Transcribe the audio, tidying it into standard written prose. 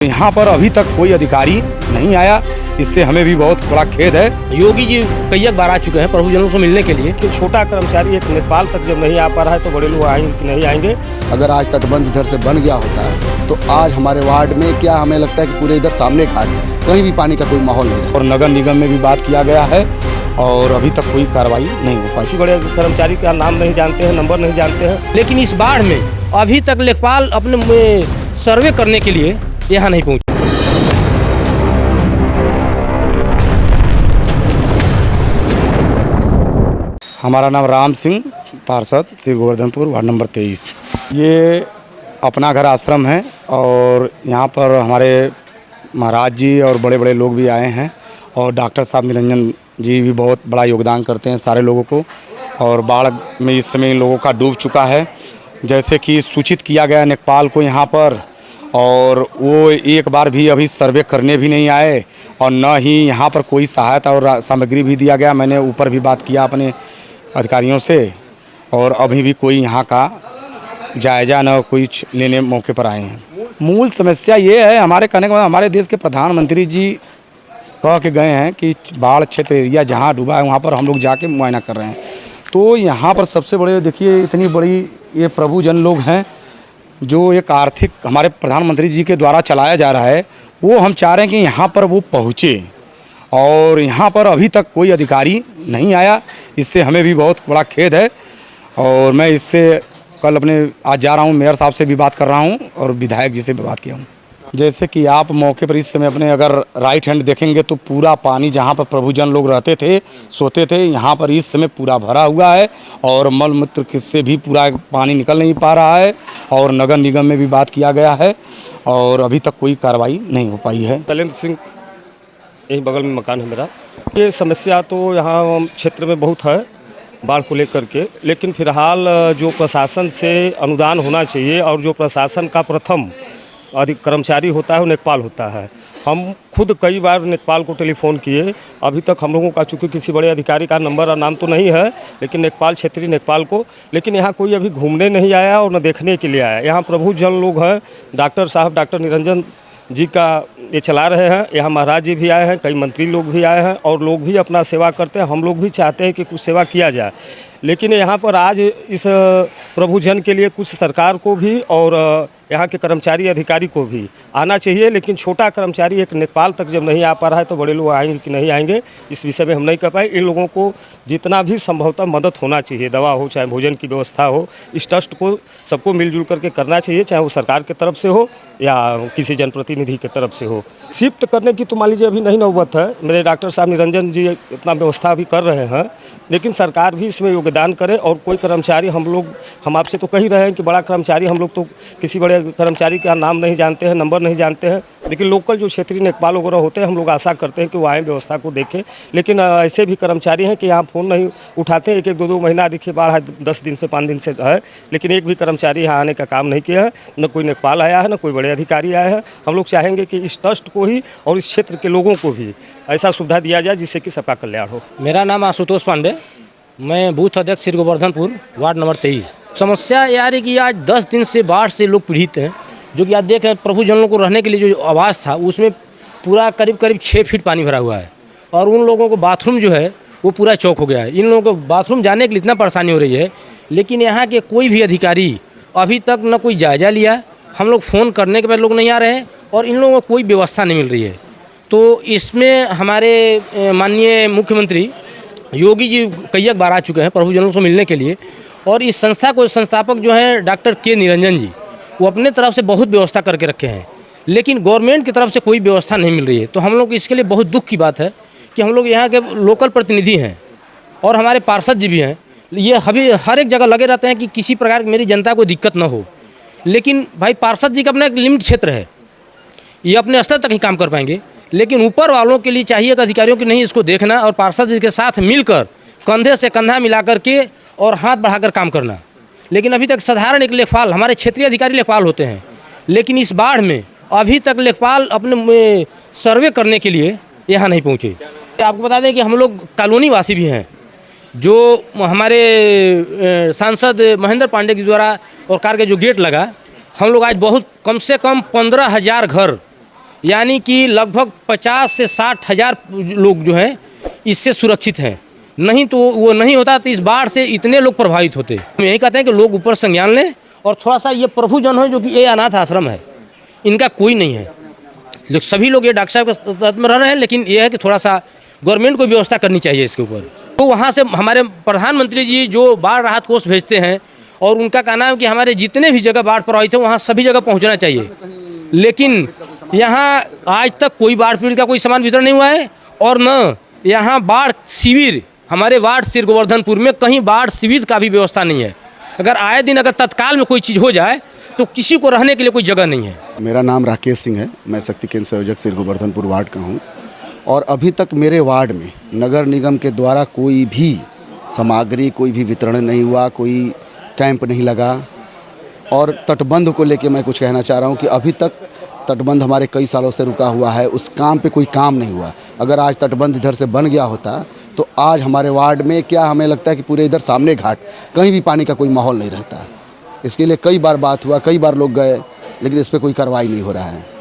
यहाँ पर अभी तक कोई अधिकारी नहीं आया, इससे हमें भी बहुत बड़ा खेद है। योगी जी कई बार आ चुके हैं प्रभुजनों से मिलने के लिए। कि छोटा कर्मचारी एक नेपाल तक जब नहीं आ पा रहा है तो बड़े लोग आएंगे कि नहीं आएंगे। अगर आज तटबंध इधर से बन गया होता तो आज हमारे वार्ड में क्या हमें लगता है कि पूरे इधर सामने घाट कहीं भी पानी का कोई माहौल नहीं रहा। और नगर निगम में भी बात किया गया है और अभी तक कोई कार्रवाई नहीं हो पाई। किसी बड़े कर्मचारी का नाम नहीं जानते हैं, नंबर नहीं जानते हैं। लेकिन इस बाढ़ में अभी तक लेखपाल अपने सर्वे करने के लिए यहाँ नहीं पहुँचे। हमारा नाम राम सिंह, पार्षद श्री गोवर्धनपुर, वार्ड नंबर 23। ये अपना घर आश्रम है और यहाँ पर हमारे महाराज जी और बड़े बड़े लोग भी आए हैं और डॉक्टर साहब निरंजन जी भी बहुत बड़ा योगदान करते हैं सारे लोगों को। और बाढ़ में इस समय इन लोगों का डूब चुका है, जैसे कि सूचित किया गया नेपाल को यहाँ पर, और वो एक बार भी अभी सर्वे करने भी नहीं आए और न ही यहाँ पर कोई सहायता और सामग्री भी दिया गया। मैंने ऊपर भी बात किया अपने अधिकारियों से और अभी भी कोई यहाँ का जायज़ा न कुछ लेने मौके पर आए हैं। मूल समस्या ये है, हमारे कहने का मतलब हमारे देश के प्रधानमंत्री जी कह के गए हैं कि बाढ़ क्षेत्र एरिया जहाँ डूबा है वहाँ पर हम लोग जाके मुआयना कर रहे हैं। तो यहाँ पर सबसे बड़े देखिए इतनी बड़ी ये प्रभुजन लोग हैं जो एक आर्थिक हमारे प्रधानमंत्री जी के द्वारा चलाया जा रहा है, वो हम चाह रहे हैं कि यहाँ पर वो पहुँचे और यहाँ पर अभी तक कोई अधिकारी नहीं आया, इससे हमें भी बहुत बड़ा खेद है। और मैं इससे कल आज जा रहा हूँ, मेयर साहब से भी बात कर रहा हूँ और विधायक जी से भी बात किया हूँ। जैसे कि आप मौके पर इस समय अपने अगर राइट हैंड देखेंगे तो पूरा पानी जहाँ पर प्रभुजन लोग रहते थे, सोते थे, यहाँ पर इस समय पूरा भरा हुआ है और मल मूत्र से भी पूरा पानी निकल नहीं पा रहा है। और नगर निगम में भी बात किया गया है और अभी तक कोई कार्रवाई नहीं हो पाई है। तलेंद्र सिंह, यही बगल में मकान है मेरा। ये समस्या तो यहाँ क्षेत्र में बहुत है बाढ़ को लेकर के, लेकिन फिलहाल जो प्रशासन से अनुदान होना चाहिए और जो प्रशासन का प्रथम अधिक कर्मचारी होता है वो नेपाल होता है। हम खुद कई बार नेपाल को टेलीफोन किए, अभी तक हम लोगों का चूँकि किसी बड़े अधिकारी का नंबर और नाम तो नहीं है, लेकिन नेपाल क्षेत्रीय नेपाल को, लेकिन यहाँ कोई अभी घूमने नहीं आया और न देखने के लिए आया। यहाँ प्रभुजन लोग हैं, डॉक्टर साहब डॉक्टर निरंजन जी का ये चला रहे हैं। यहाँ महाराज जी भी आए हैं, कई मंत्री लोग भी आए हैं और लोग भी अपना सेवा करते हैं। हम लोग भी चाहते हैं कि कुछ सेवा किया जाए, लेकिन यहाँ पर आज इस प्रभुजन के लिए कुछ सरकार को भी और यहाँ के कर्मचारी अधिकारी को भी आना चाहिए। लेकिन छोटा कर्मचारी एक नेपाल तक जब नहीं आ पा रहा है तो बड़े लोग आएंगे कि नहीं आएंगे, इस विषय में हम नहीं कर पाए। इन लोगों को जितना भी संभवतः मदद होना चाहिए, दवा हो चाहे भोजन की व्यवस्था हो, इस ट्रस्ट को सबको मिलजुल करके करना चाहिए, चाहे वो सरकार की तरफ से हो या किसी जनप्रतिनिधि की तरफ से हो। शिफ्ट करने की तो मान लीजिए अभी नहीं नौबत है, मेरे डॉक्टर साहब निरंजन जी इतना व्यवस्था भी कर रहे हैं, लेकिन सरकार भी इसमें योगदान करे। और कोई कर्मचारी हम आपसे तो कह ही रहे हैं कि बड़ा कर्मचारी हम लोग तो किसी बड़े कर्मचारी का नाम नहीं जानते हैं, नंबर नहीं जानते हैं, लेकिन लोकल जो क्षेत्रीय नेपाल वगैरह होते हैं हम लोग आशा करते हैं कि वो आएँ, व्यवस्था को देखें। लेकिन ऐसे भी कर्मचारी हैं कि यहाँ फ़ोन नहीं उठाते, एक दो महीना देखिए बाढ़ है 10 दिन से 5 दिन से है, लेकिन एक भी कर्मचारी यहाँ आने का काम नहीं किया है, न कोई नेपाल आया है, न कोई बड़े अधिकारी आए हैं। हम लोग चाहेंगे कि इस ट्रस्ट को ही और इस क्षेत्र के लोगों को भी ऐसा सुविधा दिया जाए जिससे कि सबका कल्याण हो। मेरा नाम आशुतोष पांडे, मैं बूथ अध्यक्ष श्री गोवर्धनपुर, वार्ड नंबर 23। समस्या यार है कि आज 10 दिन से बाढ़ से लोग पीड़ित हैं, जो कि आप देख रहे हैं प्रभुजनों को रहने के लिए जो आवास था उसमें पूरा करीब 6 फीट पानी भरा हुआ है और उन लोगों को बाथरूम जो है वो पूरा चौक हो गया है। इन लोगों को बाथरूम जाने के लिए इतना परेशानी हो रही है, लेकिन यहाँ के कोई भी अधिकारी अभी तक न कोई जायज़ा लिया। हम लोग फ़ोन करने के बाद लोग नहीं आ रहे हैं और इन लोगों को कोई व्यवस्था नहीं मिल रही है। तो इसमें हमारे माननीय मुख्यमंत्री योगी जी कई बार आ चुके हैं प्रभुजनों से मिलने के लिए और इस संस्था को संस्थापक जो हैं डॉक्टर के निरंजन जी, वो अपने तरफ से बहुत व्यवस्था करके रखे हैं, लेकिन गवर्नमेंट की तरफ से कोई व्यवस्था नहीं मिल रही है। तो हम लोग इसके लिए बहुत दुख की बात है कि हम लोग यहाँ के लोकल प्रतिनिधि हैं और हमारे पार्षद जी भी हैं, ये अभी हर एक जगह लगे रहते हैं कि किसी प्रकार की मेरी जनता को दिक्कत न हो। लेकिन भाई पार्षद जी का अपना एक लिमिट क्षेत्र है, ये अपने स्तर तक ही काम कर पाएंगे, लेकिन ऊपर वालों के लिए चाहिए कि अधिकारियों की नहीं इसको देखना और पार्षद जी के साथ मिलकर कंधे से कंधा मिला करके और हाथ बढ़ाकर काम करना। लेकिन अभी तक साधारण एक लेखपाल, हमारे क्षेत्रीय अधिकारी लेखपाल होते हैं, लेकिन इस बाढ़ में अभी तक लेखपाल अपने सर्वे करने के लिए यहाँ नहीं पहुँचे। आपको बता दें कि हम लोग कॉलोनी वासी भी हैं, जो हमारे सांसद महेंद्र पांडे के द्वारा और कार के जो गेट लगा, हम लोग आज बहुत कम से कम 15,000 घर यानी कि लगभग 50 से 60 हज़ार लोग जो हैं इससे सुरक्षित हैं। नहीं तो वो नहीं होता तो इस बाढ़ से इतने लोग प्रभावित होते। हम यही कहते हैं कि लोग ऊपर संज्ञान लें और थोड़ा सा ये प्रभु जन है जो कि ये अनाथ आश्रम है, इनका कोई नहीं है। जो सभी लोग ये डॉक्टर साहब के तहत में रह रहे हैं, लेकिन ये है कि थोड़ा सा गवर्नमेंट को व्यवस्था करनी चाहिए इसके ऊपर। तो वहाँ से हमारे प्रधानमंत्री जी जो बाढ़ राहत कोष भेजते हैं और उनका कहना है कि हमारे जितने भी जगह बाढ़ प्रभावित है वहाँ सभी जगह पहुँचना चाहिए, लेकिन यहाँ आज तक कोई बाढ़ पीड़ित का कोई सामान वितरण नहीं हुआ है। और न यहाँ बाढ़ शिविर, हमारे वार्ड श्री गोवर्धनपुर में कहीं बाढ़ शिविर का भी व्यवस्था नहीं है। अगर आए दिन अगर तत्काल में कोई चीज़ हो जाए तो किसी को रहने के लिए कोई जगह नहीं है। मेरा नाम राकेश सिंह है, मैं शक्ति केंद्र संयोजक श्री गोवर्धनपुर वार्ड का हूँ। और अभी तक मेरे वार्ड में नगर निगम के द्वारा कोई भी सामग्री, कोई भी वितरण नहीं हुआ, कोई कैंप नहीं लगा। और तटबंध को लेके मैं कुछ कहना चाह रहा हूँ कि अभी तक तटबंध हमारे कई सालों से रुका हुआ है, उस काम पे कोई काम नहीं हुआ। अगर आज तटबंध इधर से बन गया होता तो आज हमारे वार्ड में क्या हमें लगता है कि पूरे इधर सामने घाट कहीं भी पानी का कोई माहौल नहीं रहता। इसके लिए कई बार बात हुआ, कई बार लोग गए, लेकिन इस पर कोई कार्रवाई नहीं हो रहा है।